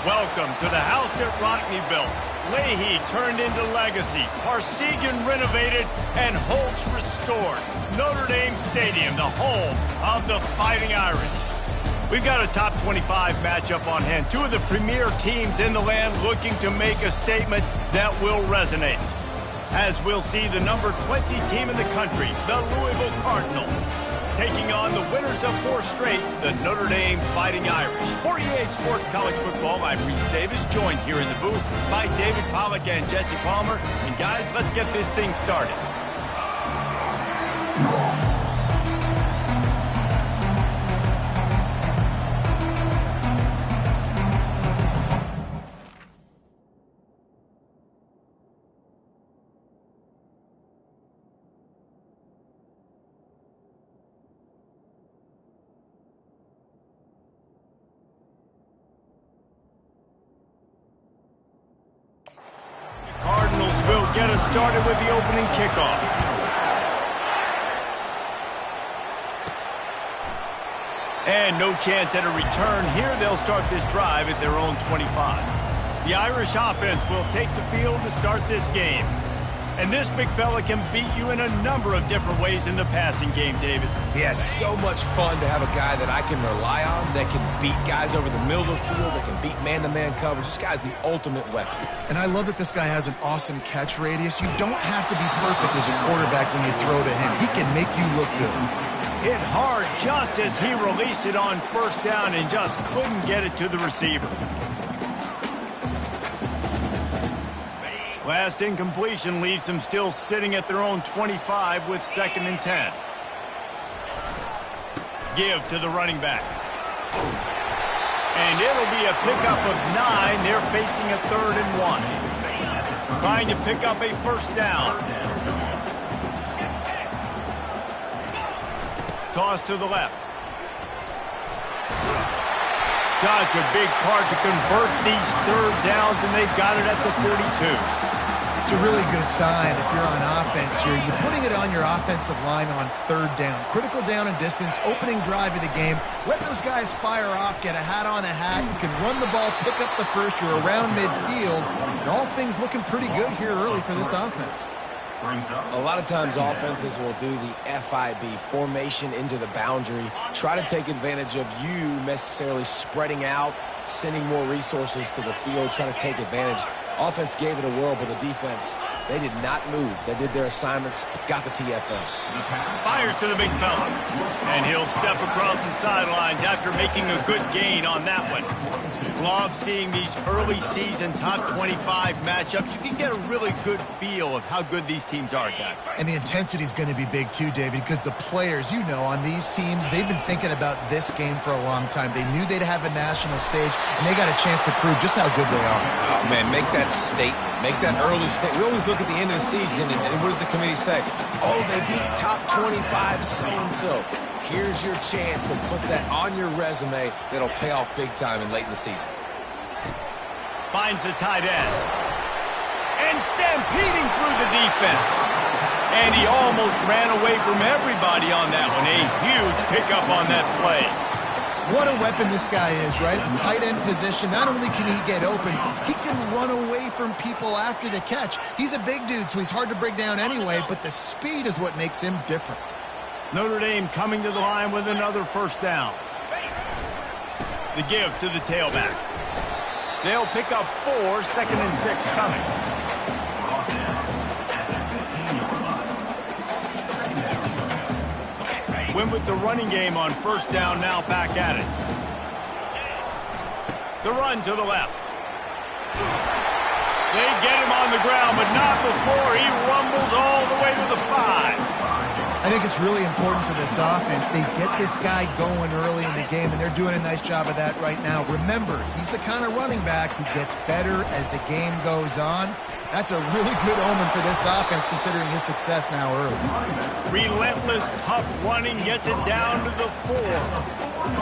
Welcome to the house that Rockney built. Leahy turned into legacy, Parsegian renovated, and Holtz restored. Notre Dame Stadium, the home of the Fighting Irish. We've got a top 25 matchup on hand. Two of the premier teams in the land looking to make a statement that will resonate. As we'll see the number 20 team in the country, the Louisville Cardinals, taking on the winners of 4 straight, the Notre Dame Fighting Irish. For EA Sports College Football, I'm Reese Davis, joined here in the booth by David Pollack and Jesse Palmer. And guys, let's get this thing started. Cardinals will get us started with the opening kickoff. And no chance at a return here. They'll start this drive at their own 25. The Irish offense will take the field to start this game. And this big fella can beat you in a number of different ways in the passing game, David. Yeah, so much fun to have a guy that I can rely on, that can beat guys over the middle of the field, that can beat man-to-man coverage. This guy's the ultimate weapon. And I love that this guy has an awesome catch radius. You don't have to be perfect as a quarterback when you throw to him. He can make you look good. Hit hard just as he released it on first down and just couldn't get it to the receiver. Last incompletion leaves them still sitting at their own 25 with 2nd and 10. Give to the running back. And it'll be a pickup of 9. They're facing a 3rd and 1. Trying to pick up a first down. Toss to the left. Such a big part to convert these 3rd downs, and they've got it at the 42. It's a really good sign if you're on offense here. You're putting it on your offensive line on 3rd down. Critical down and distance, opening drive of the game. Let those guys fire off, get a hat on a hat. You can run the ball, pick up the first. You're around midfield. And all things looking pretty good here early for this offense. A lot of times offenses will do the FIB, formation into the boundary, try to take advantage of you necessarily spreading out, sending more resources to the field, trying to take advantage. Offense gave it a whirl, but the defense, they did not move. They did their assignments, got the TFL. Fires to the big fella. And he'll step across the sidelines after making a good gain on that one. Love seeing these early season top 25 matchups. You can get a really good feel of how good these teams are, guys. And the intensity is going to be big too, David, because the players, you know, on these teams, they've been thinking about this game for a long time. They knew they'd have a national stage, and they got a chance to prove just how good they are. Oh, man, make that statement. Make that early statement. We always look at the end of the season, and what does the committee say? Oh, they beat top 25 so-and-so. Here's your chance to put that on your resume that'll pay off big time and late in the season. Finds the tight end. And stampeding through the defense. And he almost ran away from everybody on that one. A huge pickup on that play. What a weapon this guy is, right? The tight end position, not only can he get open, he can run away from people after the catch. He's a big dude, so he's hard to bring down anyway, but the speed is what makes him different. Notre Dame coming to the line with another first down. The give to the tailback. They'll pick up 4, 2nd and 6 coming. Went with the running game on first down, now back at it. The run to the left. They get him on the ground, but not before he rumbles all the way to the 5. I think it's really important for this offense. They get this guy going early in the game, and they're doing a nice job of that right now. Remember, he's the kind of running back who gets better as the game goes on. That's a really good omen for this offense, considering his success now early. Relentless, tough running gets it down to the 4.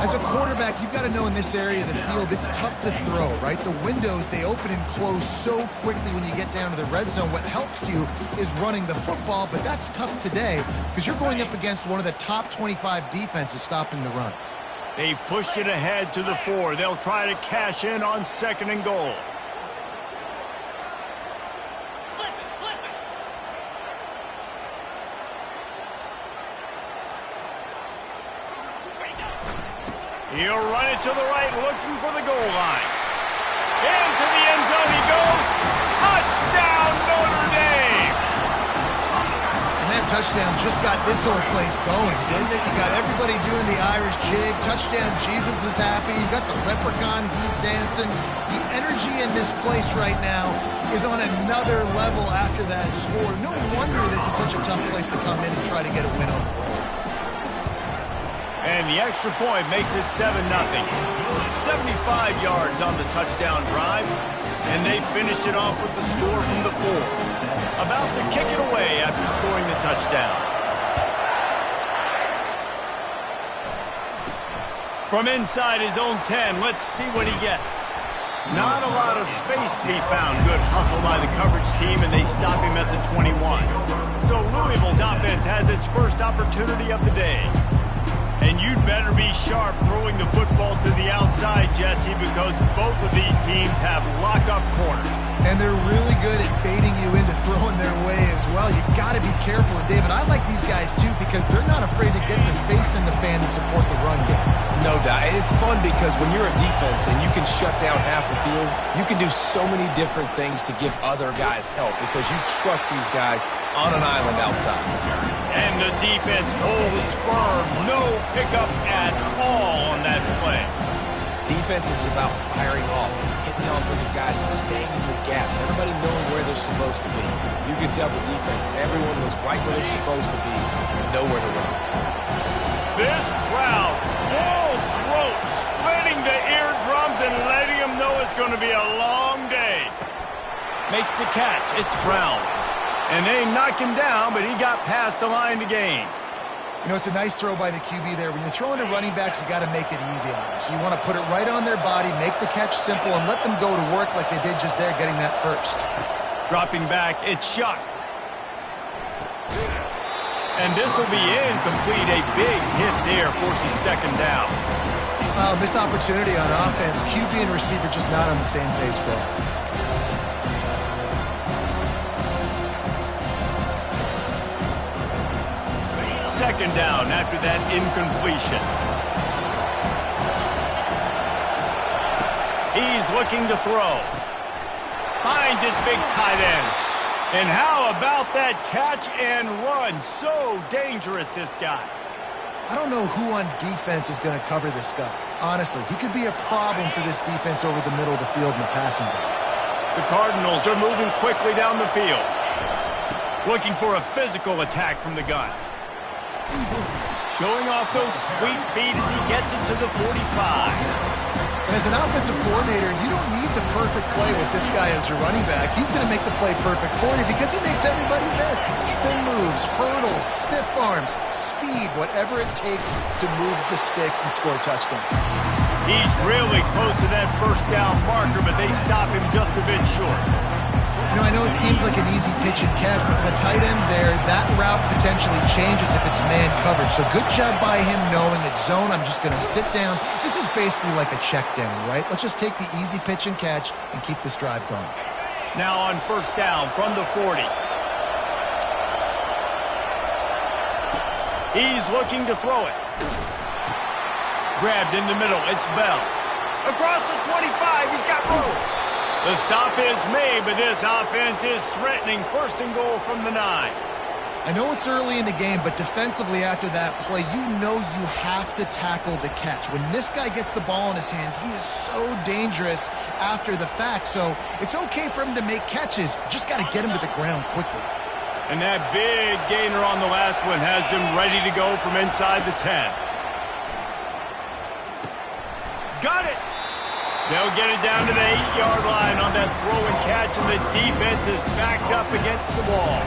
As a quarterback, you've got to know in this area of the field, it's tough to throw, right? The windows, they open and close so quickly when you get down to the red zone. What helps you is running the football, but that's tough today because you're going up against one of the top 25 defenses stopping the run. They've pushed it ahead to the 4. They'll try to cash in on 2nd and goal. He'll run it to the right, looking for the goal line. Into the end zone he goes. Touchdown, Notre Dame! And that touchdown just got this whole place going, didn't it? You got everybody doing the Irish jig. Touchdown, Jesus is happy. You got the leprechaun, he's dancing. The energy in this place right now is on another level after that score. No wonder this is such a tough place to come in and try to get a win on the road. And the extra point makes it 7-0. 75 yards on the touchdown drive, and they finish it off with the score from the 4. About to kick it away after scoring the touchdown. From inside his own 10, let's see what he gets. Not a lot of space to be found. Good hustle by the coverage team, and they stop him at the 21. So Louisville's offense has its first opportunity of the day. And you'd better be sharp throwing the football to the outside, Jesse, because both of these teams have lock-up corners. And they're really good at baiting you into throwing their way as well. You've got to be careful. And, David, I like these guys, too, because they're not afraid to get their face in the fan and support the run game. No doubt. It's fun because when you're a defense and you can shut down half the field, you can do so many different things to give other guys help because you trust these guys on an island outside. And the defense holds firm. No pickup at all on that play. Defense is about firing off, hitting the offensive guys and staying in your gaps. Everybody knowing where they're supposed to be. You can tell the defense, everyone was right where they're supposed to be, nowhere to run. This crowd, full throat, splitting the eardrums and letting them know it's going to be a long day. Makes the catch. It's Brown. And they knock him down, but he got past the line to gain. You know, it's a nice throw by the QB there. When you're throwing to running backs, you got to make it easy on them. So you want to put it right on their body, make the catch simple, and let them go to work like they did just there, getting that first. Dropping back, it's Shuck. And this will be incomplete. A big hit there forces 2nd down. Missed opportunity on offense. QB and receiver just not on the same page there. 2nd down after that incompletion. He's looking to throw. Finds his big tight end. And how about that catch and run? So dangerous, this guy. I don't know who on defense is going to cover this guy. Honestly, he could be a problem for this defense over the middle of the field in the passing game. The Cardinals are moving quickly down the field. Looking for a physical attack from the gun. Showing off those sweet feet as he gets it to the 45. And as an offensive coordinator, you don't need the perfect play with this guy as your running back. He's going to make the play perfect for you because he makes everybody miss. Spin moves, hurdles, stiff arms, speed, whatever it takes to move the sticks and score touchdowns. He's really close to that 1st down marker, but they stop him just a bit short. You know, I know it seems like an easy pitch and catch, but for the tight end there, that route potentially changes if it's man coverage. So good job by him knowing it's zone. I'm just going to sit down. This is basically like a check down, right? Let's just take the easy pitch and catch and keep this drive going. Now on 1st down from the 40. He's looking to throw it. Grabbed in the middle. It's Bell. Across the 25. He's got room. The stop is made, but this offense is threatening 1st and goal from the 9. I know it's early in the game, but defensively after that play, you know you have to tackle the catch. When this guy gets the ball in his hands, he is so dangerous after the fact. So it's okay for him to make catches. Just got to get him to the ground quickly. And that big gainer on the last one has him ready to go from inside the 10. Got it! They'll get it down to the 8-yard line on that throw and catch, and the defense is backed up against the wall.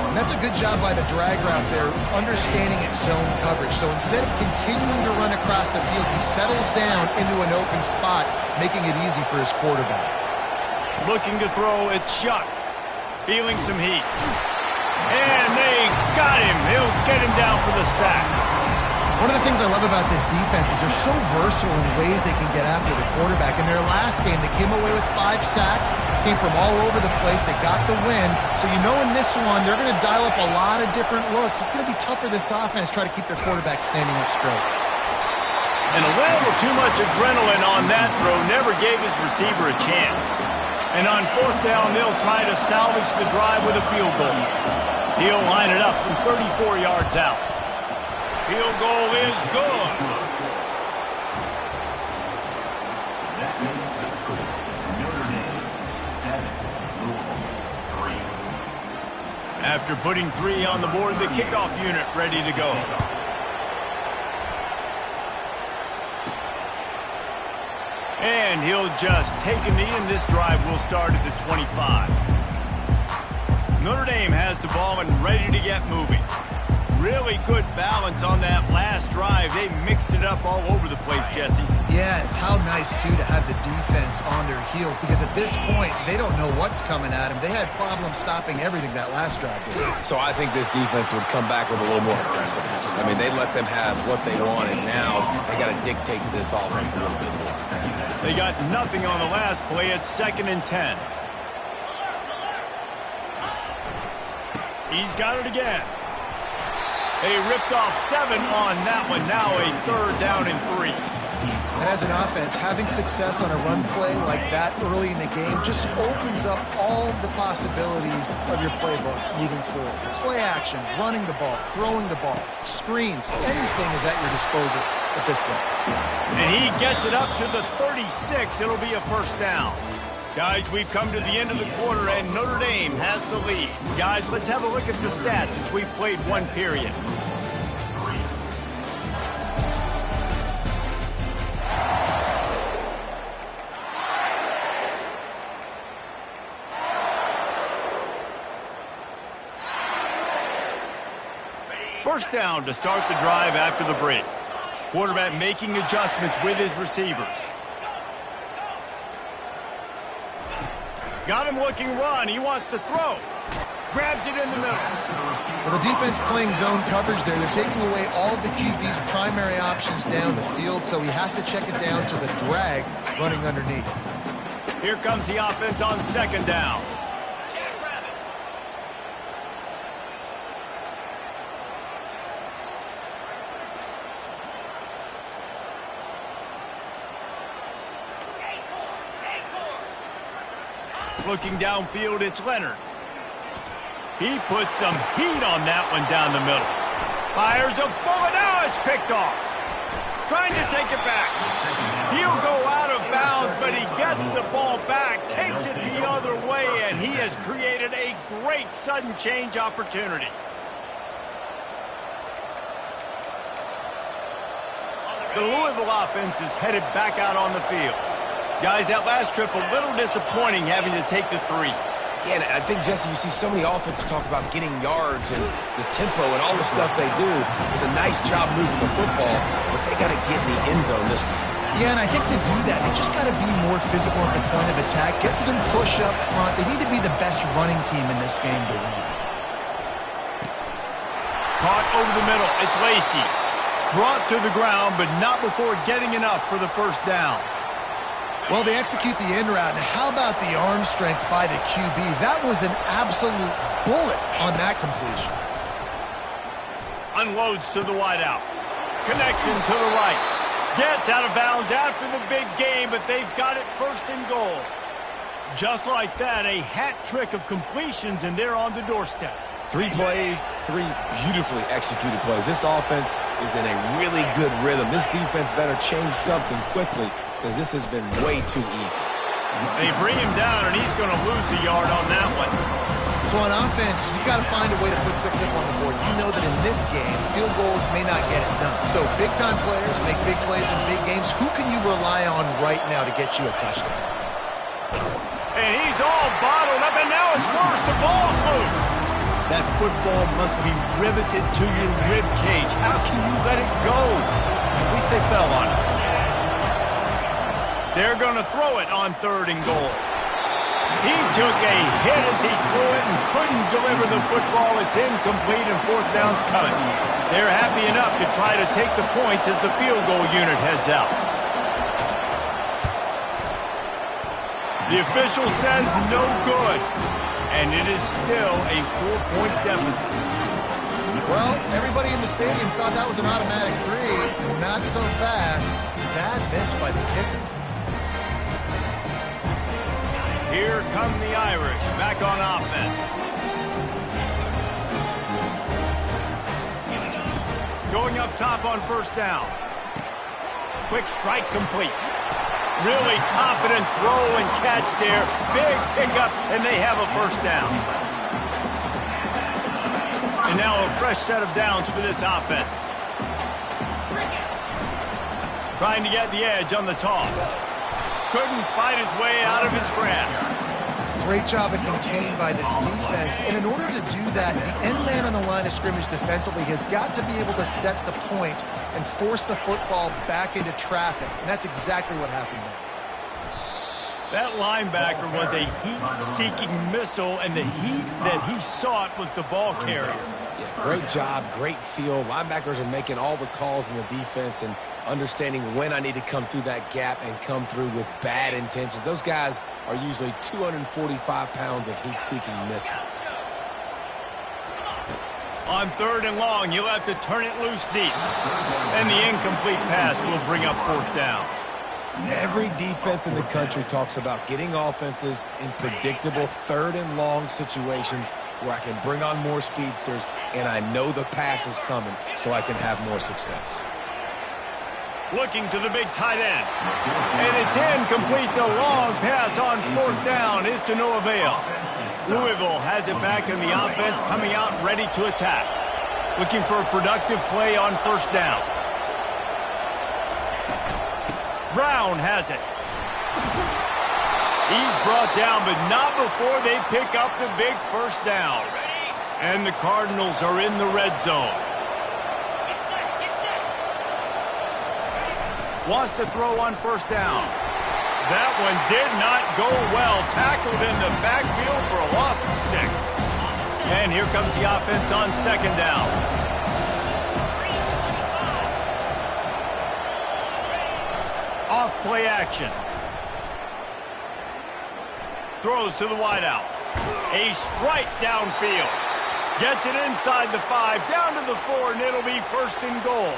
And that's a good job by the drag route there, understanding its zone coverage. So instead of continuing to run across the field, he settles down into an open spot, making it easy for his quarterback. Looking to throw, it's Shuck. Feeling some heat. And they got him. He'll get him down for the sack. One of the things I love about this defense is they're so versatile in ways they can get after the quarterback. In their last game, they came away with 5 sacks, came from all over the place. They got the win. So you know in this one, they're going to dial up a lot of different looks. It's going to be tough for this offense to try to keep their quarterback standing up straight. And a little too much adrenaline on that throw never gave his receiver a chance. And on 4th down, they'll try to salvage the drive with a field goal. He'll line it up from 34 yards out. Field goal is good. After putting 3 on the board, the kickoff unit ready to go. And he'll just take a knee, and this drive will start at the 25. Notre Dame has the ball and ready to get moving. Really good balance on that last drive. They mixed it up all over the place, Jesse. Yeah, and how nice, too, to have the defense on their heels, because at this point, they don't know what's coming at them. They had problems stopping everything that last drive did. So I think this defense would come back with a little more aggressiveness. I mean, they let them have what they wanted. Now they got to dictate to this offense a little bit more. They got nothing on the last play. It's 2nd and 10. He's got it again. They ripped off 7 on that one. Now a 3rd down and 3. And as an offense, having success on a run play like that early in the game just opens up all the possibilities of your playbook moving forward. Play action, running the ball, throwing the ball, screens, anything is at your disposal at this point. And he gets it up to the 36. It'll be a 1st down. Guys, we've come to the end of the quarter, and Notre Dame has the lead. Guys, let's have a look at the stats as we've played 1 period. First down to start the drive after the break. Quarterback making adjustments with his receivers. Got him looking run. He wants to throw. Grabs it in the middle. Well, the defense playing zone coverage there. They're taking away all of the QB's primary options down the field, so he has to check it down to the drag running underneath. Here comes the offense on 2nd down. Looking downfield, it's Leonard. He puts some heat on that one down the middle. Fires a bullet. Now it's picked off. Trying to take it back. He'll go out of bounds, but he gets the ball back, takes it the other way, and he has created a great sudden change opportunity. The Louisville offense is headed back out on the field. Guys, that last trip a little disappointing having to take the 3. Yeah, and I think, Jesse, you see so many offenses talk about getting yards and the tempo and all the stuff they do. It was a nice job moving the football, but they got to get in the end zone this time. Yeah, and I think to do that, they just got to be more physical at the point of attack, get some push up front. They need to be the best running team in this game to win. Caught over the middle. It's Lacey. Brought to the ground, but not before getting enough for the 1st down. Well, they execute the in route, and how about the arm strength by the QB? That was an absolute bullet on that completion. Unloads to the wideout. Connection to the right. Gets out of bounds after the big game, but they've got it 1st and goal. Just like that, a hat trick of completions, and they're on the doorstep. 3 plays, 3 beautifully executed plays. This offense is in a really good rhythm. This defense better change something quickly, because this has been way too easy. They bring him down, and he's going to lose a yard on that one. So on offense, you've got to find a way to put 6 up on the board. You know that in this game, field goals may not get it done. So big-time players make big plays in big games. Who can you rely on right now to get you a touchdown? And he's all bottled up, and now it's worse. The ball's loose. That football must be riveted to your rib cage. How can you let it go? At least they fell on it. They're going to throw it on 3rd and goal. He took a hit as he threw it and couldn't deliver the football. It's incomplete and fourth down's coming. They're happy enough to try to take the points as the field goal unit heads out. The official says no good, and it is still a 4-point deficit. Well, everybody in the stadium thought that was an automatic 3. Not so fast. Bad miss by the kicker. Here come the Irish back on offense. Going up top on first down. Quick strike complete. Really confident throw and catch there. Big pickup, and they have a first down. And now a fresh set of downs for this offense. Trying to get the edge on the toss. Couldn't fight his way out of his grasp. Great job at contained by this defense. And in order to do that, the end man on the line of scrimmage defensively has got to be able to set the point and force the football back into traffic. And that's exactly what happened there. That linebacker was a heat-seeking missile, and the heat that he sought was the ball carrier. Yeah, great job, great feel. Linebackers are making all the calls in the defense and understanding when I need to come through that gap and come through with bad intentions. Those guys are usually 245 pounds of heat-seeking missile. On third and long, you'll have to turn it loose deep. And the incomplete pass will bring up fourth down. Every defense in the country talks about getting offenses in predictable third and long situations where I can bring on more speedsters and I know the pass is coming so I can have more success. Looking to the big tight end. And it's incomplete. The long pass on fourth down is to no avail. Louisville has it back in the offense, coming out ready to attack. Looking for a productive play on first down. Brown has it. He's brought down, but not before they pick up the big first down. And the Cardinals are in the red zone. Wants to throw on first down. That one did not go well. Tackled in the backfield for a loss of 6. And here comes the offense on second down. Off play action. Throws to the wideout. A strike downfield. Gets it inside the 5, down to the 4, and it'll be first and goal.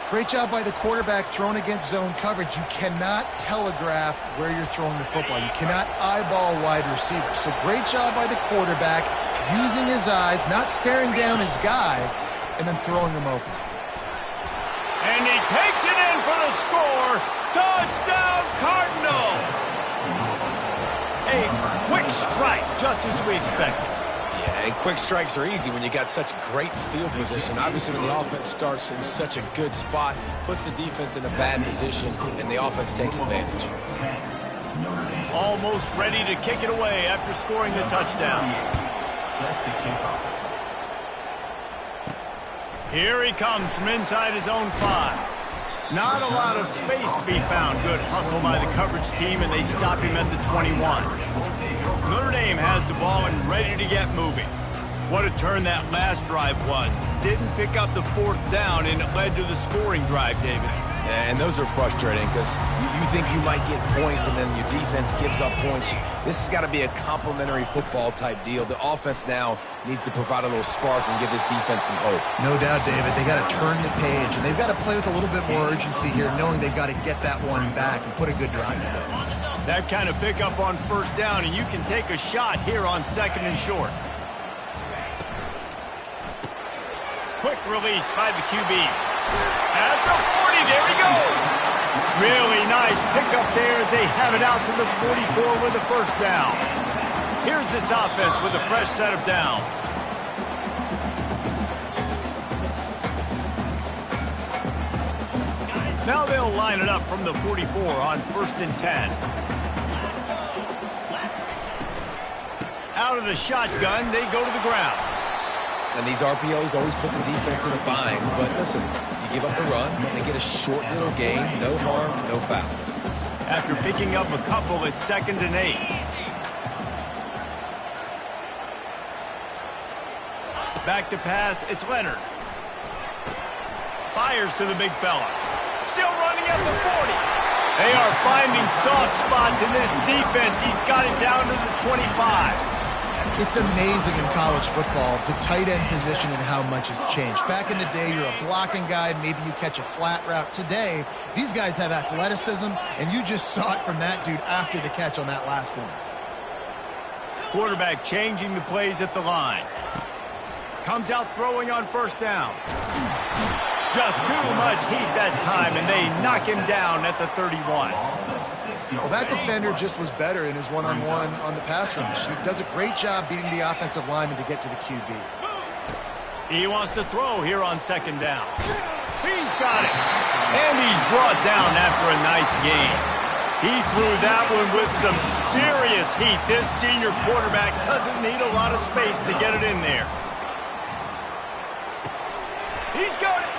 Great job by the quarterback throwing against zone coverage. You cannot telegraph where you're throwing the football. You cannot eyeball wide receivers. So great job by the quarterback using his eyes, not staring down his guy, and then throwing him open. And he takes it in for the score. Touchdown, Cardinals! A quick strike, just as we expected. Yeah, and quick strikes are easy when you got such great field position. Obviously, when the offense starts in such a good spot, puts the defense in a bad position, and the offense takes advantage. Almost ready to kick it away after scoring the touchdown. Here he comes from inside his own 5. Not a lot of space to be found. Good hustle by the coverage team, and they stop him at the 21. Notre Dame has the ball and ready to get moving. What a turn that last drive was. Didn't pick up the fourth down, and it led to the scoring drive, David. And those are frustrating because you think you might get points and then your defense gives up points. This has got to be a complementary football type deal. The offense now needs to provide a little spark and give this defense some hope. No doubt, David. They got to turn the page, and they've got to play with a little bit more urgency here, knowing they've got to get that one back and put a good drive together. That kind of pickup on first down, and you can take a shot here on second and short. Quick release by the QB. At the 40, there he goes. Really nice pickup there as they have it out to the 44 with the first down. Here's this offense with a fresh set of downs. Now they'll line it up from the 44 on first and 10. Out of the shotgun, they go to the ground. And these RPOs always put the defense in a bind. But listen, you give up the run, they get a short little gain, no harm, no foul. After picking up a couple, it's second and 8. Back to pass, it's Leonard. Fires to the big fella. Still running at the 40. They are finding soft spots in this defense. He's got it down to the 25. It's amazing in college football, the tight end position and how much has changed. Back in the day, you're a blocking guy, maybe you catch a flat route. Today, these guys have athleticism, and you just saw it from that dude after the catch on that last one. Quarterback changing the plays at the line. Comes out throwing on first down. Just too much heat that time, and they knock him down at the 31. Well, that defender just was better in his one-on-one on the pass rush. He does a great job beating the offensive lineman to get to the QB. He wants to throw here on second down. He's got it. And he's brought down after a nice gain. He threw that one with some serious heat. This senior quarterback doesn't need a lot of space to get it in there. He's got it.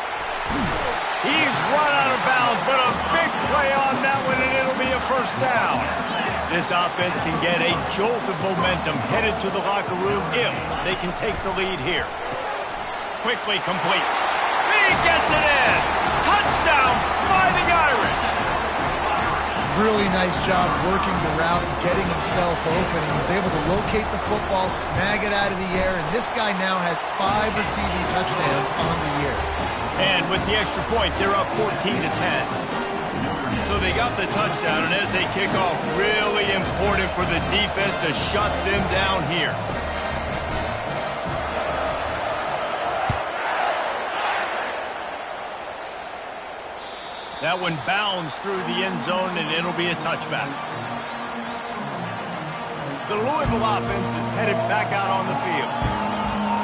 He's run out of bounds, but a big play on that one, and it'll be a first down. This offense can get a jolt of momentum headed to the locker room if they can take the lead here. Quickly complete. He gets it in. Touchdown, Fighting Irish. Really nice job working the route and getting himself open. He was able to locate the football, snag it out of the air, and this guy now has 5 receiving touchdowns on the year. And with the extra point, they're up 14-10. So they got the touchdown, and as they kick off, really important for the defense to shut them down here. That one bounds through the end zone, and it'll be a touchback. The Louisville offense is headed back out on the field.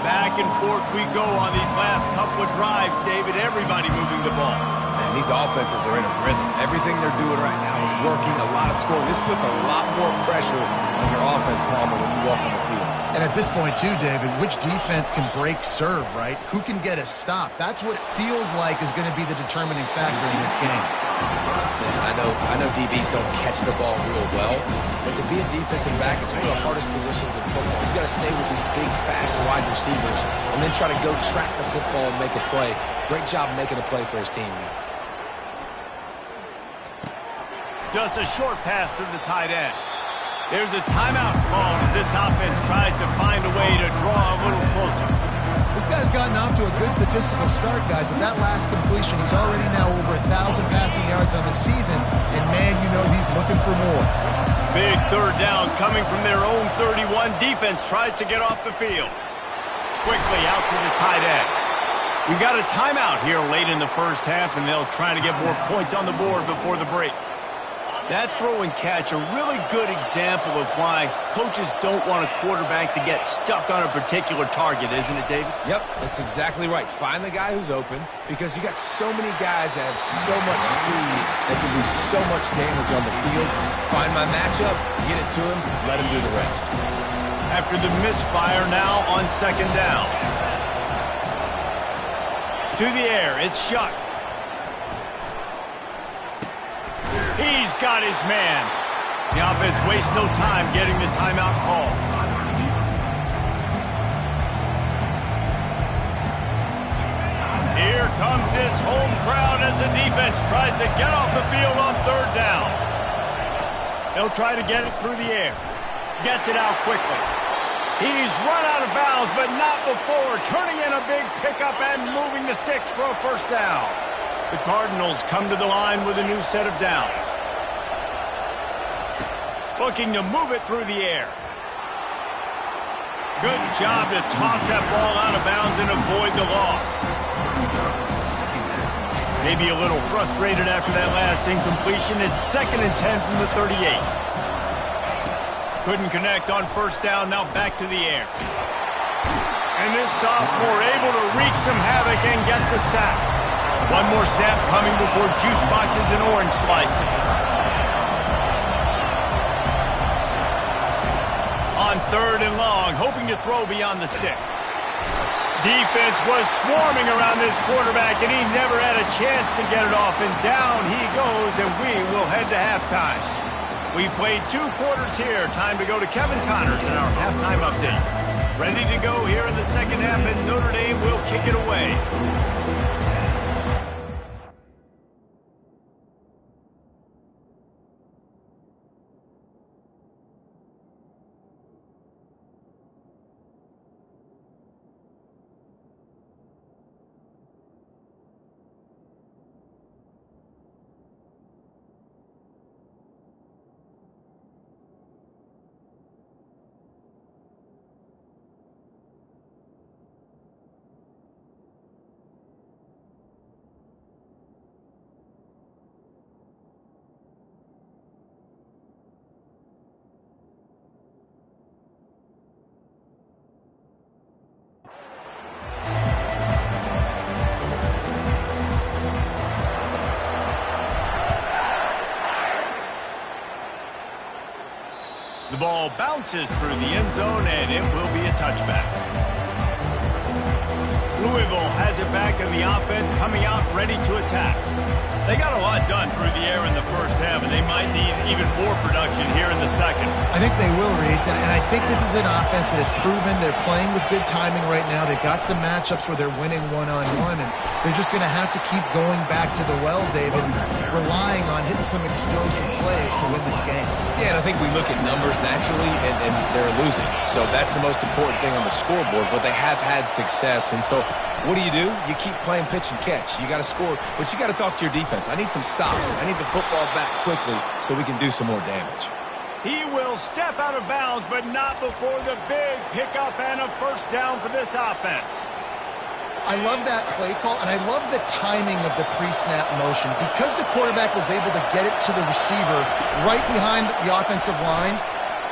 Back and forth we go on these last couple of drives, David. Everybody moving the ball. Man, these offenses are in a rhythm. Everything they're doing right now is working. A lot of scoring. This puts a lot more pressure on your offense, Palmer, when you walk on the field. And at this point, too, David, which defense can break serve, right? Who can get a stop? That's what it feels like is going to be the determining factor in this game. Listen, I know DBs don't catch the ball real well, but to be a defensive back, it's one of the hardest positions in football. You got to stay with these big, fast, wide receivers and then try to go track the football and make a play. Great job making a play for his team there. Just a short pass to the tight end. There's a timeout called as this offense tries to find a way to draw a little closer. This guy's gotten off to a good statistical start, guys. With that last completion, he's already now over 1,000 passing yards on the season. And, man, you know he's looking for more. Big third down coming from their own 31. Defense tries to get off the field. Quickly out to the tight end. We got a timeout here late in the first half, and they'll try to get more points on the board before the break. That throw and catch, a really good example of why coaches don't want a quarterback to get stuck on a particular target, isn't it, David? Yep, that's exactly right. Find the guy who's open, because you got so many guys that have so much speed that can do so much damage on the field. Find my matchup, get it to him, let him do the rest. After the misfire now on second down. To the air, it's Shuck. He's got his man. The offense wastes no time getting the timeout call. Here comes this home crowd as the defense tries to get off the field on third down. They'll try to get it through the air. Gets it out quickly. He's run out of bounds, but not before turning in a big pickup and moving the sticks for a first down. The Cardinals come to the line with a new set of downs. Looking to move it through the air. Good job to toss that ball out of bounds and avoid the loss. Maybe a little frustrated after that last incompletion. It's 2nd and 10 from the 38. Couldn't connect on first down, now back to the air. And this sophomore able to wreak some havoc and get the sack. One more snap coming before juice boxes and orange slices. On third and long, hoping to throw beyond the sticks. Defense was swarming around this quarterback, and he never had a chance to get it off. And down he goes, and we will head to halftime. We played 2 quarters here. Time to go to Kevin Connors in our halftime update. Ready to go here in the second half, and Notre Dame will kick it away. The ball bounces through the end zone, and it will be a touchback. Louisville has it back, and the offense coming out ready to attack. They got a lot done through the air in the first half, and they might need even more production here in the second. I think they will, Reese, and I think this is an offense that has proven they're playing with good timing right now. They've got some matchups where they're winning one-on-one, and they're just going to have to keep going back to the well, David, relying on hitting some explosive plays to win this game. Yeah, and I think we look at numbers naturally, and they're losing. So that's the most important thing on the scoreboard, but they have had success. And so what do? You keep playing pitch and catch. You got to score, but you got to talk to your defense. I need some stops. I need the football back quickly so we can do some more damage. He will step out of bounds, but not before the big pickup and a first down for this offense. I love that play call, and I love the timing of the pre-snap motion. Because the quarterback was able to get it to the receiver right behind the offensive line,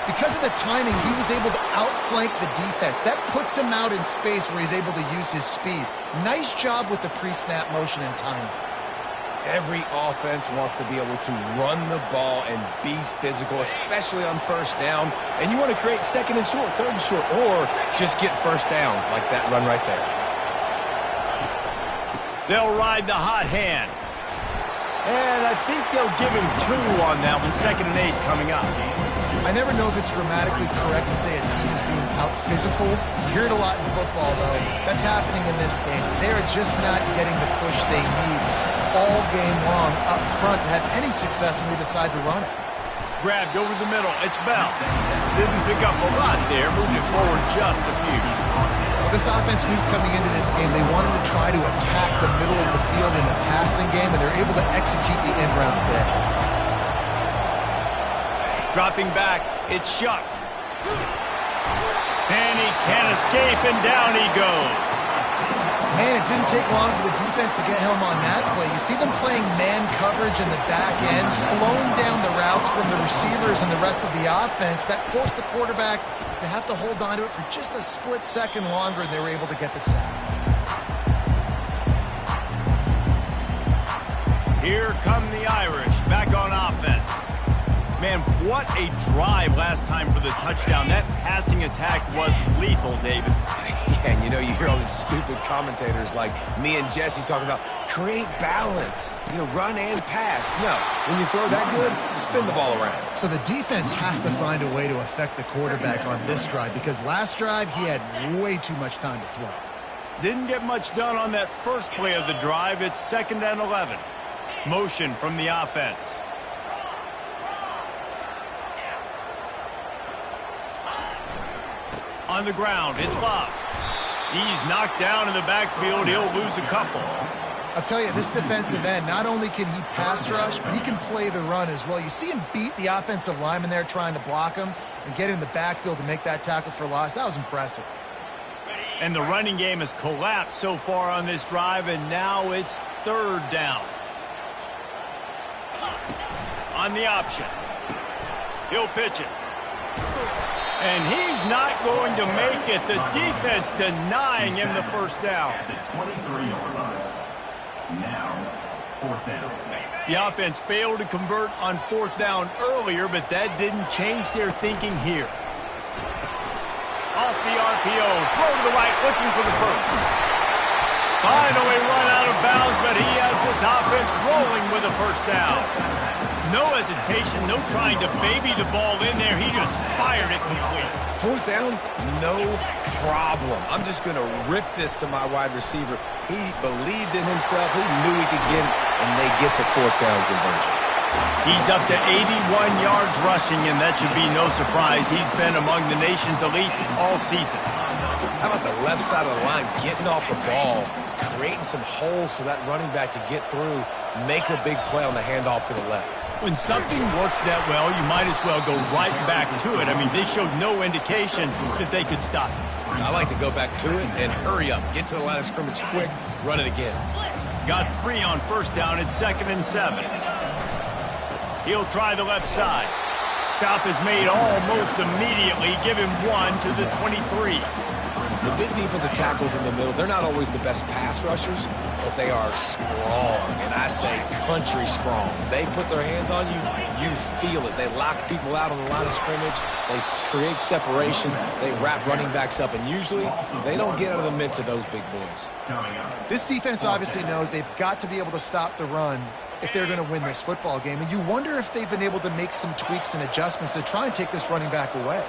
because of the timing, he was able to outflank the defense. That puts him out in space where he's able to use his speed. Nice job with the pre-snap motion and timing. Every offense wants to be able to run the ball and be physical, especially on first down. And you want to create second and short, third and short, or just get first downs like that run right there. They'll ride the hot hand. And I think they'll give him 2 on that one. 2nd and 8 coming up. I never know if it's grammatically correct to say a team is being out-physicaled. You hear it a lot in football, though. That's happening in this game. They are just not getting the push they need all game long up front to have any success when they decide to run it. Grabbed over the middle. It's Bell. Didn't pick up a lot there. Moved it forward just a few. Well, this offense knew coming into this game they wanted to try to attack the middle of the field in the passing game, and they're able to execute the in route there. Dropping back, it's Shuck. And he can't escape, and down he goes. Man, it didn't take long for the defense to get home on that play. You see them playing man coverage in the back end, slowing down the routes from the receivers and the rest of the offense. That forced the quarterback to have to hold on to it for just a split second longer, and they were able to get the sack. Here come the Irish, back on offense. Man, what a drive last time for the touchdown. That passing attack was lethal, David. Yeah, and you know, you hear all these stupid commentators like me and Jesse talking about create balance, run and pass. No, when you throw that good, spin the ball around. So the defense has to find a way to affect the quarterback on this drive, because last drive he had way too much time to throw. Didn't get much done on that first play of the drive. It's 2nd and 11. Motion from the offense. On the ground, it's Bob. He's knocked down in the backfield. He'll lose a couple. I'll tell you, this defensive end, not only can he pass rush, but he can play the run as well. You see him beat the offensive lineman there trying to block him and get in the backfield to make that tackle for loss. That was impressive. And the running game has collapsed so far on this drive, and now it's 3rd down. On the option. He'll pitch it. And he's not going to make it. The defense denying him the first down. Now, 4th down. The offense failed to convert on 4th down earlier, but that didn't change their thinking here. Off the RPO, throw to the right, looking for the first. Finally run out of bounds, but he has this offense rolling with a first down. No hesitation, no trying to baby the ball in there. He just fired it complete. Fourth down, no problem. I'm just going to rip this to my wide receiver. He believed in himself. He knew he could get it, and they get the fourth down conversion. He's up to 81 yards rushing, and that should be no surprise. He's been among the nation's elite all season. How about the left side of the line getting off the ball, creating some holes for that running back to get through, make a big play on the handoff to the left. When something works that well, you might as well go right back to it. I mean, they showed no indication that they could stop it. I like to go back to it and hurry up. Get to the line of scrimmage quick, run it again. Got 3 on first down at 2nd and 7. He'll try the left side. Stop is made almost immediately. Give him 1 to the 23. The big defensive tackles in the middle, they're not always the best pass rushers, but they are strong, and I say country strong. They put their hands on you, you feel it. They lock people out on the line of scrimmage. They create separation. They wrap running backs up, and usually they don't get out of the midst of those big boys. This defense obviously knows they've got to be able to stop the run if they're going to win this football game, and you wonder if they've been able to make some tweaks and adjustments to try and take this running back away.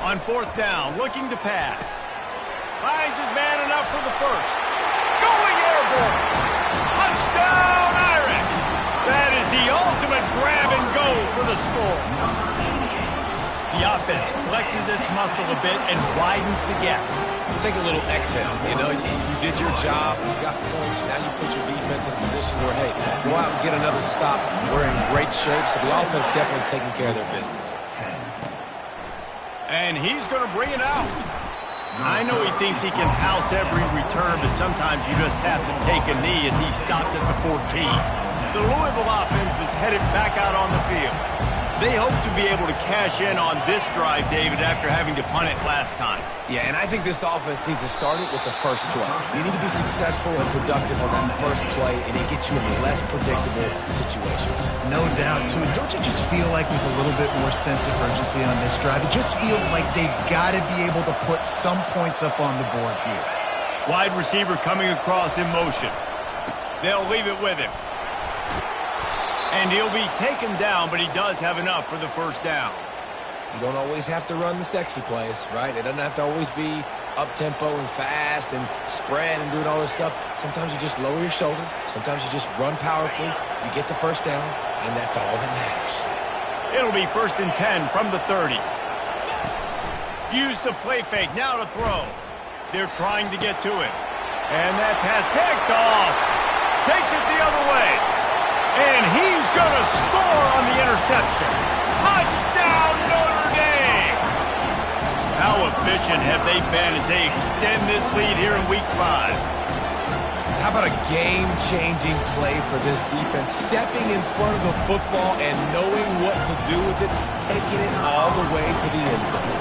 On 4th down, looking to pass. Finds his man enough for the first. Going airborne. Touchdown, Irish. That is the ultimate grab and go for the score. The offense flexes its muscle a bit and widens the gap. Take a little exhale. You know, you did your job. You got points. Now you put your defense in a position where, hey, go out and get another stop. We're in great shape, so the offense definitely taking care of their business. And he's going to bring it out. I know he thinks he can house every return, but sometimes you just have to take a knee as he stopped at the 14. The Louisville offense is headed back out on the field. They hope to be able to cash in on this drive, David, after having to punt it last time. Yeah, and I think this offense needs to start it with the first play. You need to be successful and productive on that first play, and it gets you in less predictable situations. No doubt, too. And don't you just feel like there's a little bit more sense of urgency on this drive? It just feels like they've got to be able to put some points up on the board here. Wide receiver coming across in motion. They'll leave it with him. And he'll be taken down, but he does have enough for the first down. You don't always have to run the sexy plays, right? It doesn't have to always be up-tempo and fast and spread and doing all this stuff. Sometimes you just lower your shoulder. Sometimes you just run powerfully. You get the first down, and that's all that matters. It'll be 1st and 10 from the 30. Use the play fake, now to throw. They're trying to get to him. And that pass picked off. Takes it the other way. And he's going to score on the interception. Touchdown, Notre Dame! How efficient have they been as they extend this lead here in Week 5? How about a game-changing play for this defense? Stepping in front of the football and knowing what to do with it, taking it all the way to the end zone.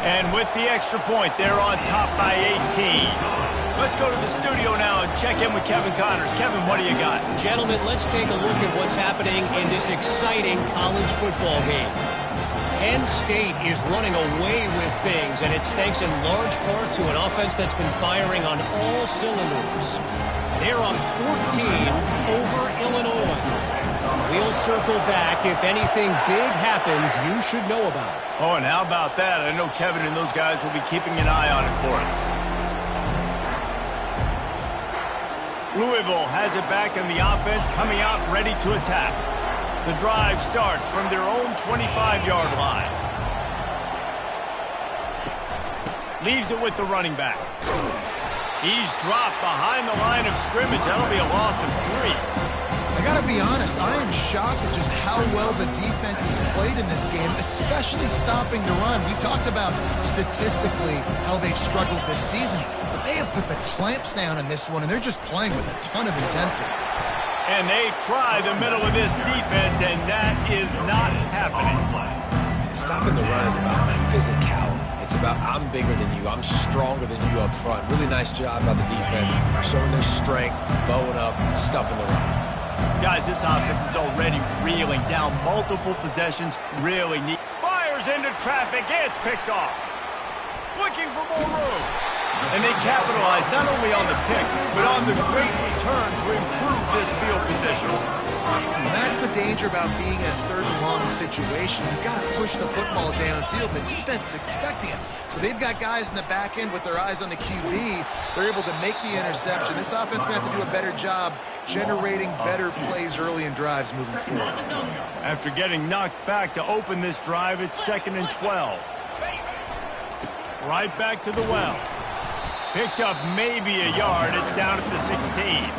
And with the extra point, they're on top by 18. Let's go to the studio now and check in with Kevin Connors. Kevin, what do you got? Gentlemen, let's take a look at what's happening in this exciting college football game. Penn State is running away with things, and it's thanks in large part to an offense that's been firing on all cylinders. They're up 14 over Illinois. We'll circle back if anything big happens you should know about. Oh, and how about that? I know Kevin and those guys will be keeping an eye on it for us. Louisville has it back, and the offense coming out ready to attack. The drive starts from their own 25-yard line. Leaves it with the running back. He's dropped behind the line of scrimmage. That'll be a loss of 3. I got to be honest, I am shocked at just how well the defense has played in this game, especially stopping the run. We talked about statistically how they've struggled this season, but they have put the clamps down in this one, and they're just playing with a ton of intensity. And they try the middle of this defense, and that is not happening. Stopping the run is about physicality. It's about I'm bigger than you. I'm stronger than you up front. Really nice job by the defense, showing their strength, bowing up, stuffing the run. Guys, this offense is already reeling down multiple possessions. Really neat. Fires into traffic. It's picked off. Looking for more room. And they capitalized not only on the pick, but on the great return to improve this field position. And that's the danger about being in a third and long situation. You've got to push the football downfield. The defense is expecting it. So they've got guys in the back end with their eyes on the QB. They're able to make the interception. This offense is going to have to do a better job generating better plays early in drives moving forward. After getting knocked back to open this drive, it's 2nd and 12. Right back to the well. Picked up maybe a yard. It's down at the 16.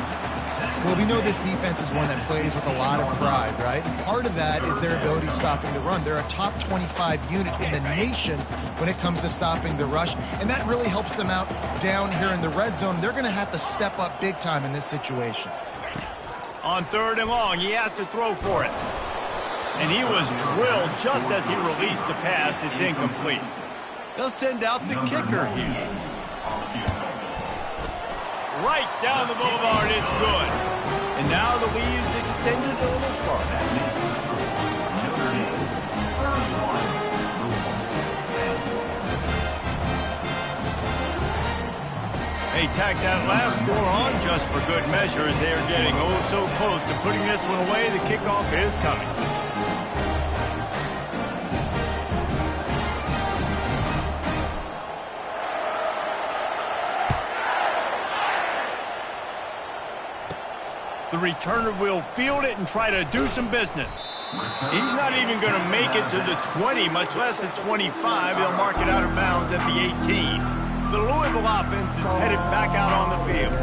Well, we know this defense is one that plays with a lot of pride, right? And part of that is their ability stopping the run. They're a top 25 unit in the nation when it comes to stopping the rush, and that really helps them out down here in the red zone. They're going to have to step up big time in this situation. On 3rd and long, he has to throw for it. And he was drilled just as he released the pass. It's incomplete. They'll send out the kicker here. Right down the boulevard, it's good. And now the lead is extended a little further. They tack that last score on just for good measure as they are getting oh so close to putting this one away. The kickoff is coming. The returner will field it and try to do some business. He's not even going to make it to the 20, much less the 25. He'll mark it out of bounds at the 18. The Louisville offense is headed back out on the field.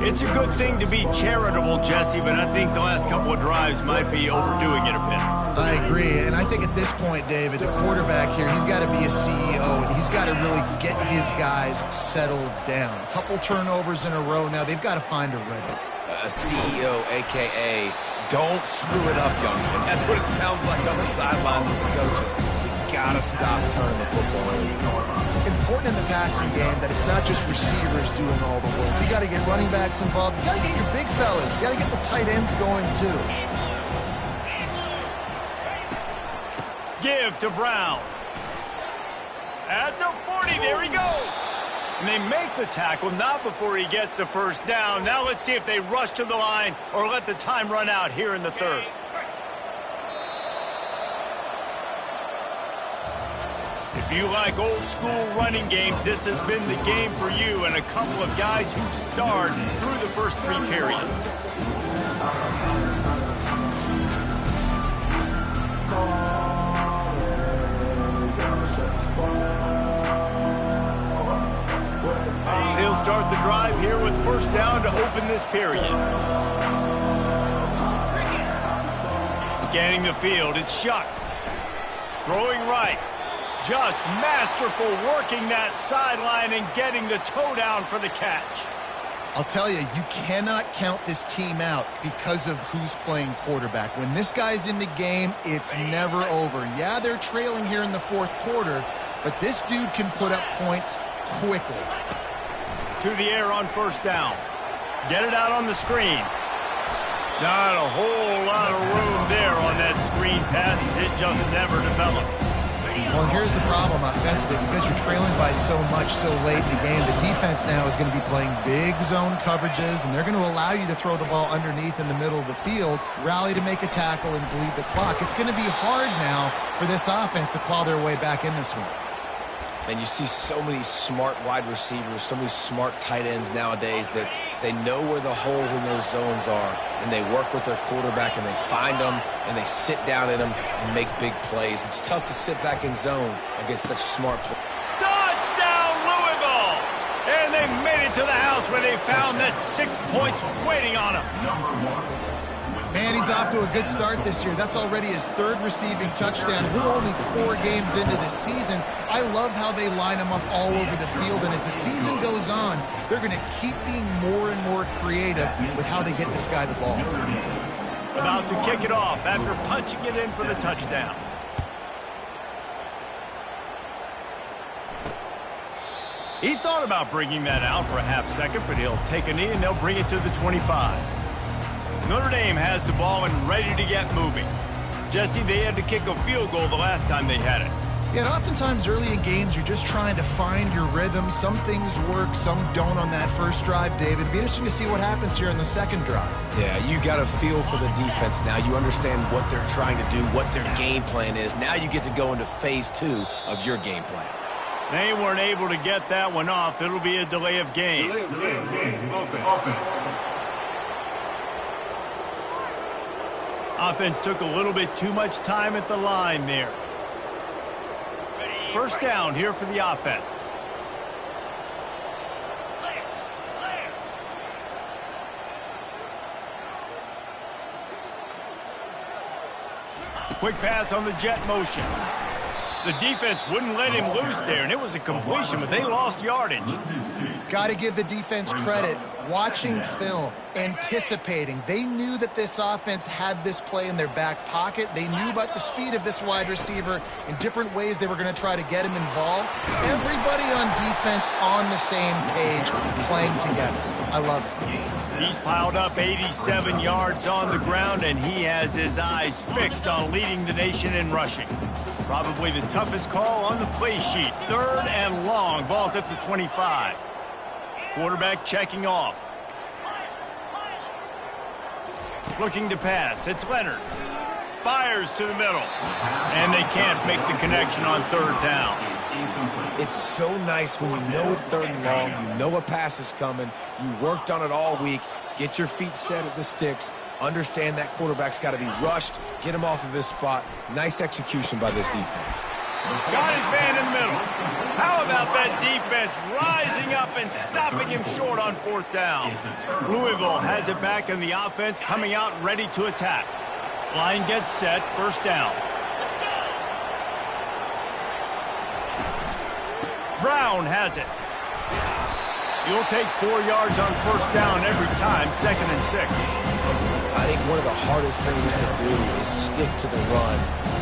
It's a good thing to be charitable, Jesse, but I think the last couple of drives might be overdoing it a bit. I agree, and I think at this point, David, the quarterback here, he's got to be a CEO, and he's got to really get his guys settled down. A couple turnovers in a row now. They've got to find a rhythm. A CEO, a.k.a. don't screw it up, young man. That's what it sounds like on the sidelines with the coaches. You got to stop turning the football over. Important in the passing game that it's not just receivers doing all the work. You got to get running backs involved. You got to get your big fellas. You got to get the tight ends going, too. Give to Brown. At the 40, there he goes. And they make the tackle, not before he gets the first down. Now let's see if they rush to the line or let the time run out here in the 3rd. If you like old school running games, this has been the game for you and a couple of guys who starred through the first 3 periods. They'll start the drive here with first down to open this period. Scanning the field, it's Shuck. Throwing right. Just masterful working that sideline and getting the toe down for the catch. I'll tell you, you cannot count this team out because of who's playing quarterback. When this guy's in the game, it's never over. Yeah, they're trailing here in the 4th quarter, but this dude can put up points quickly. To the air on first down. Get it out on the screen. Not a whole lot of room there on that screen pass as it just never developed. Well, and here's the problem offensively. Because you're trailing by so much so late in the game, the defense now is going to be playing big zone coverages, and they're going to allow you to throw the ball underneath in the middle of the field, rally to make a tackle, and bleed the clock. It's going to be hard now for this offense to claw their way back in this one. And you see so many smart wide receivers, so many smart tight ends nowadays that they know where the holes in those zones are, and they work with their quarterback, and they find them, and they sit down in them and make big plays. It's tough to sit back in zone against such smart players. Touchdown, Louisville! And they made it to the house where they found that 6 points waiting on them. Man, he's off to a good start this year. That's already his 3rd receiving touchdown. We're only 4 games into the season. I love how they line him up all over the field, and as the season goes on, they're going to keep being more and more creative with how they get this guy the ball. About to kick it off after punching it in for the touchdown. He thought about bringing that out for a half second, but he'll take a knee and they'll bring it to the 25. Notre Dame has the ball and ready to get moving. Jesse, they had to kick a field goal the last time they had it. Yeah, and oftentimes early in games, you're just trying to find your rhythm. Some things work, some don't on that first drive, David. It'd be interesting to see what happens here in the second drive. Yeah, you got a feel for the defense now. You understand what they're trying to do, what their game plan is. Now you get to go into phase 2 of your game plan. They weren't able to get that one off. It'll be a delay of game. Delay of game. Offense. Offense took a little bit too much time at the line there. First down here for the offense. Quick pass on the jet motion. The defense wouldn't let him loose there, and it was a completion, but they lost yardage. Got to give the defense credit. Watching film, anticipating. They knew that this offense had this play in their back pocket. They knew about the speed of this wide receiver in different ways they were going to try to get him involved. Everybody on defense on the same page, playing together. I love it. He's piled up 87 yards on the ground, and he has his eyes fixed on leading the nation in rushing. Probably the toughest call on the play sheet. 3rd and long. Ball's at the 25. Quarterback checking off. Looking to pass. It's Leonard. Fires to the middle. And they can't make the connection on 3rd down. It's so nice when you know it's 3rd and long, you know a pass is coming, you worked on it all week, get your feet set at the sticks, understand that quarterback's got to be rushed, get him off of his spot. Nice execution by this defense. Got his man in the middle. How about that defense rising up and stopping him short on 4th down? Louisville has it back, and the offense coming out ready to attack. Line gets set, 1st down. Brown has it. You'll take 4 yards on 1st down every time, 2nd and 6. I think one of the hardest things to do is stick to the run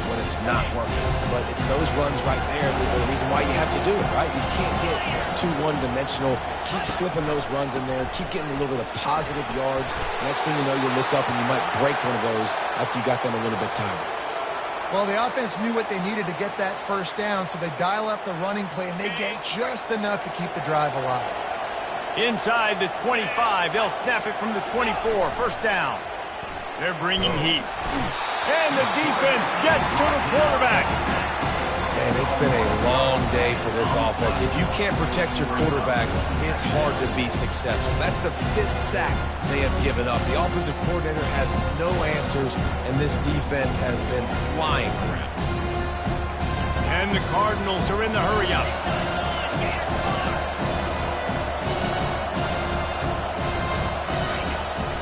when it's not working. But it's those runs right there that are the reason why you have to do it, right? You can't get too one-dimensional. Keep slipping those runs in there. Keep getting a little bit of positive yards. Next thing you know, you look up and you might break one of those after you got them a little bit tired. Well, the offense knew what they needed to get that 1st down, so they dial up the running play, and they get just enough to keep the drive alive. Inside the 25, they'll snap it from the 24, 1st down. They're bringing heat. And the defense gets to the quarterback. And it's been a long day for this offense. If you can't protect your quarterback, it's hard to be successful. That's the 5th sack they have given up. The offensive coordinator has no answers, and this defense has been flying around. And the Cardinals are in the hurry-up.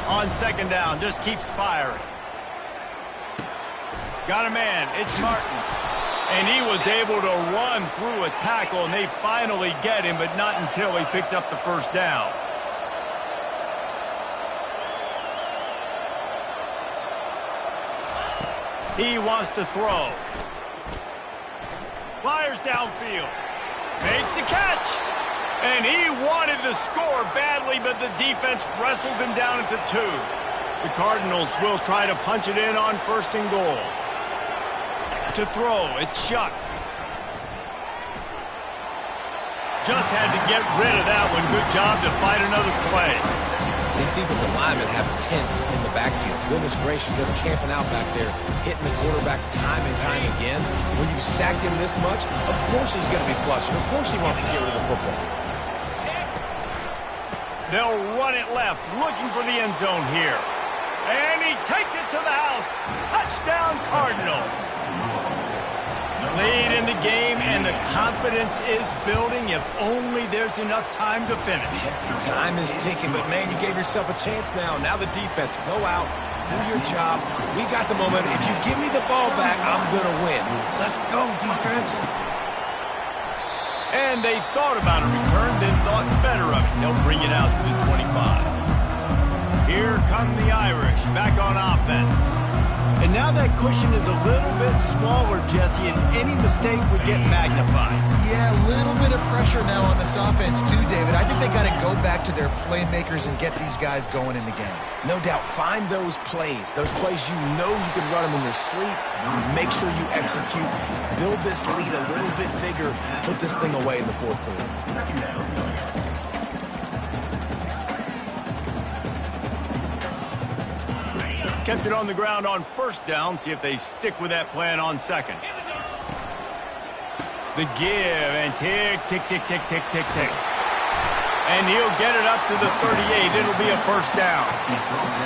On 2nd down, just keeps firing. Got a man, it's Martin. And he was able to run through a tackle, and they finally get him, but not until he picks up the 1st down. He wants to throw. Fires downfield. Makes the catch. And he wanted the score badly, but the defense wrestles him down at the 2. The Cardinals will try to punch it in on 1st and goal. To throw, it's Shuck. Just had to get rid of that one. Good job to fight another play. These defensive linemen have tents in the backfield. Goodness gracious, they're camping out back there, hitting the quarterback time and time again. When you sacked him this much, of course he's going to be flustered. Of course he wants to get rid of the football. They'll run it left, looking for the end zone here. And he takes it to the house. Touchdown, Cardinals. Lead in the game, and the confidence is building if only there's enough time to finish. Time is ticking, but man, you gave yourself a chance now. Now the defense, go out, do your job. We got the momentum. If you give me the ball back, I'm going to win. Let's go, defense. And they thought about a return, then thought better of it. They'll bring it out to the 25. Here come the Irish, back on offense. And now that cushion is a little bit smaller, Jesse, and any mistake would get magnified. Yeah, a little bit of pressure now on this offense too, David. I think they got to go back to their playmakers and get these guys going in the game. No doubt. Find those plays you know you can run them in your sleep. You make sure you execute. Build this lead a little bit bigger. Put this thing away in the fourth quarter. Kept it on the ground on first down. See if they stick with that plan on second. The give and tick, tick, tick, tick, tick, tick, tick. And he'll get it up to the 38. It'll be a first down.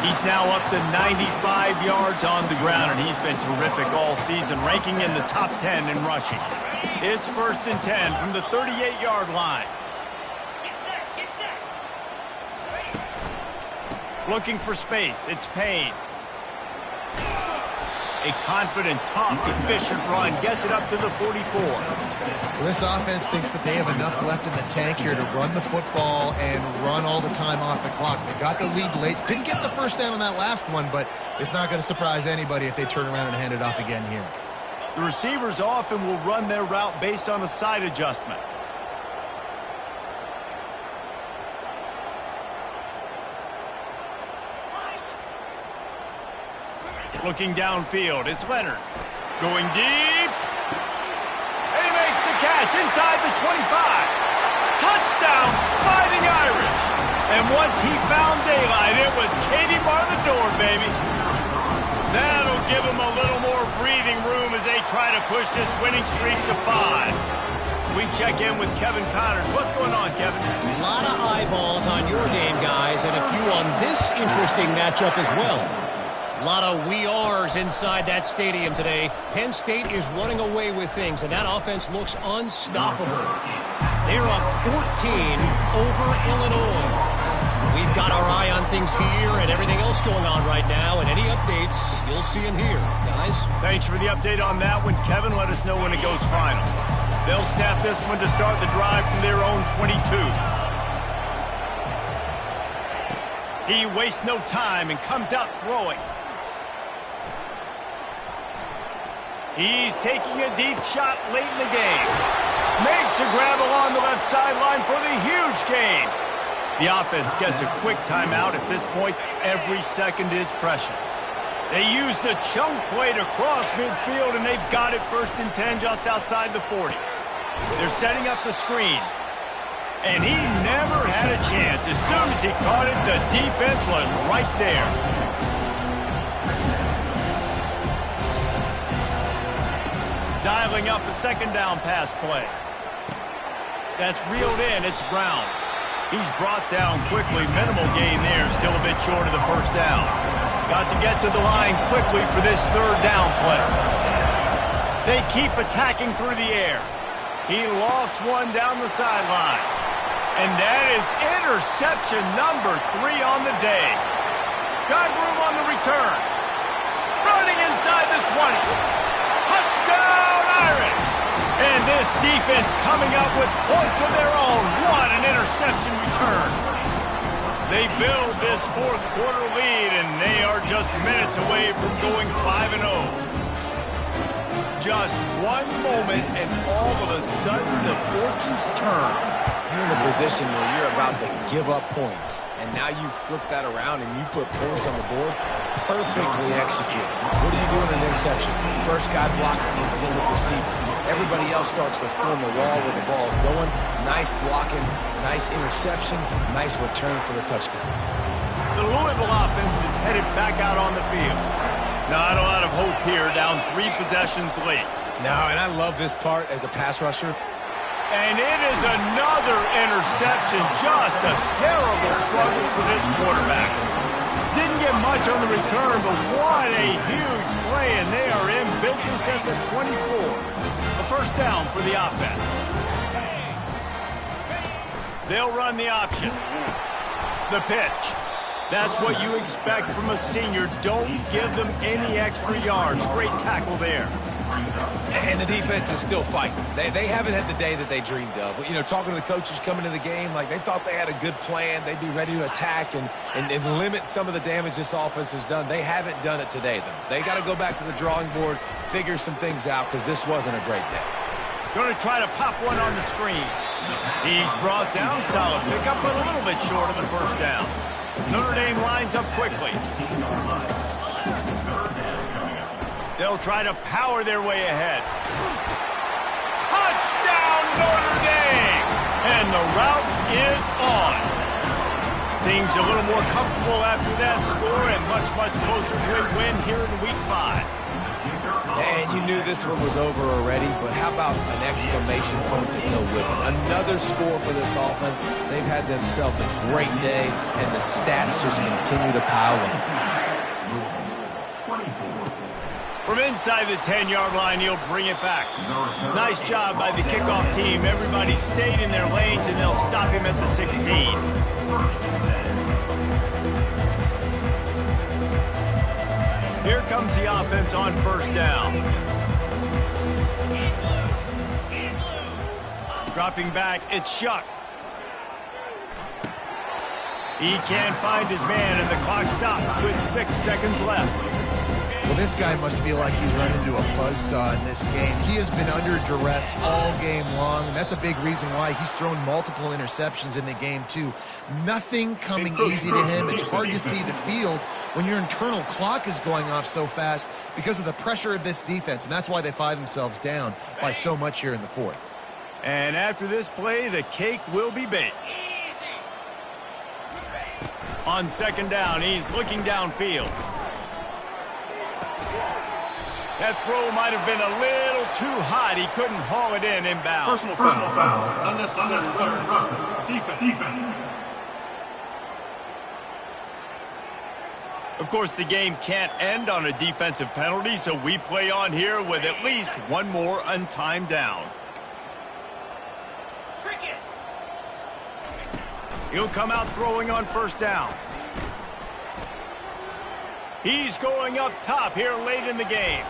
He's now up to 95 yards on the ground, and he's been terrific all season, ranking in the top 10 in rushing. It's 1st and 10 from the 38-yard line. Looking for space. It's Payne. A confident, tough, efficient run gets it up to the 44. Well, this offense thinks that they have enough left in the tank here to run the football and run all the time off the clock. They got the lead late. Didn't get the first down on that last one, but it's not going to surprise anybody if they turn around and hand it off again here. The receivers often will run their route based on a side adjustment. Looking downfield, it's Leonard. Going deep. And he makes the catch inside the 25. Touchdown, Fighting Irish. And once he found daylight, it was Katie bar the door, baby. That'll give him a little more breathing room as they try to push this winning streak to 5. We check in with Kevin Connors. What's going on, Kevin? A lot of eyeballs on your game, guys, and a few on this interesting matchup as well. A lot of we ares inside that stadium today. Penn State is running away with things, and that offense looks unstoppable. They're up 14 over Illinois. We've got our eye on things here and everything else going on right now, and any updates, you'll see them here, guys. Thanks for the update on that one, Kevin. Let us know when it goes final. They'll snap this one to start the drive from their own 22. He wastes no time and comes out throwing. He's taking a deep shot late in the game. Makes the grab along the left sideline for the huge gain. The offense gets a quick timeout. At this point, every second is precious. They used a chunk play to cross midfield, and they've got it 1st and 10 just outside the 40. They're setting up the screen. And he never had a chance. As soon as he caught it, the defense was right there. Dialing up a 2nd down pass play. That's reeled in. It's Brown. He's brought down quickly. Minimal gain there. Still a bit short of the 1st down. Got to get to the line quickly for this 3rd down play. They keep attacking through the air. He lost one down the sideline. And that is interception number 3 on the day. Got room on the return. Running inside the 20. Touchdown, Irish! And this defense coming up with points of their own. What an interception return. They build this 4th quarter lead, and they are just minutes away from going 5-0. Just one moment, and all of a sudden, the fortunes turn. You're in a position where you're about to give up points, and now you flip that around and you put points on the board. Perfectly executed. What do you do in an interception? First guy blocks the intended receiver. Everybody else starts to form a wall where the ball's going. Nice blocking, nice interception, nice return for the touchdown. The Louisville offense is headed back out on the field. Not a lot of hope here, down 3 possessions late. No, and I love this part as a pass rusher. And it is another interception. Just a terrible struggle for this quarterback. Didn't get much on the return, but what a huge play, and they are in business at the 24. A 1st down for the offense. They'll run the option. The pitch. That's what you expect from a senior. Don't give them any extra yards. Great tackle there. And the defense is still fighting. They haven't had the day that they dreamed of. You know, talking to the coaches coming to the game, like they thought they had a good plan. They'd be ready to attack and limit some of the damage this offense has done. They haven't done it today, though. They got to go back to the drawing board, figure some things out, because this wasn't a great day. Going to try to pop one on the screen. He's brought down, solid pickup, but a little bit short of the first down. Notre Dame lines up quickly. They'll try to power their way ahead. Touchdown, Notre Dame! And the route is on. Things a little more comfortable after that score and much, much closer to a win here in Week 5. And you knew this one was over already, but how about an exclamation point to go with it? Another score for this offense. They've had themselves a great day, and the stats just continue to pile up. From inside the 10-yard line, he'll bring it back. Nice job by the kickoff team. Everybody stayed in their lanes, and they'll stop him at the 16. Here comes the offense on first down. Dropping back, it's Shuck. He can't find his man, and the clock stops with 6 seconds left. Well, this guy must feel like he's run into a buzzsaw in this game. He has been under duress all game long, and that's a big reason why he's thrown multiple interceptions in the game, too. Nothing coming easy to him. It's hard to see the field when your internal clock is going off so fast because of the pressure of this defense, and that's why they find themselves down by so much here in the fourth. And after this play, the cake will be baked. On second down, he's looking downfield. That throw might have been a little too hot. He couldn't haul it in inbound. Personal foul. Unnecessary roughness. Defense. Of course, the game can't end on a defensive penalty, so we play on here with at least one more untimed down. He'll come out throwing on first down. He's going up top here late in the game.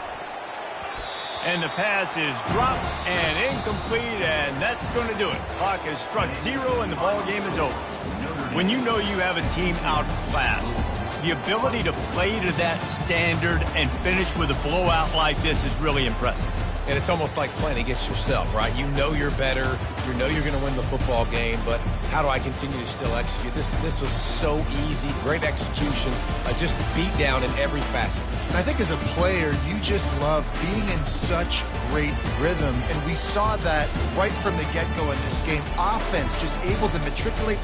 And the pass is dropped and incomplete, and that's going to do it. Clock has struck 0, and the ball game is over. When you know you have a team outclassed, the ability to play to that standard and finish with a blowout like this is really impressive. And it's almost like playing against yourself, right? You know you're better. You know you're going to win the football game, but how do I continue to still execute? This was so easy. Great execution. Just beat down in every facet. And I think as a player, you just love being in such great rhythm. And we saw that right from the get-go in this game. Offense just able to matriculate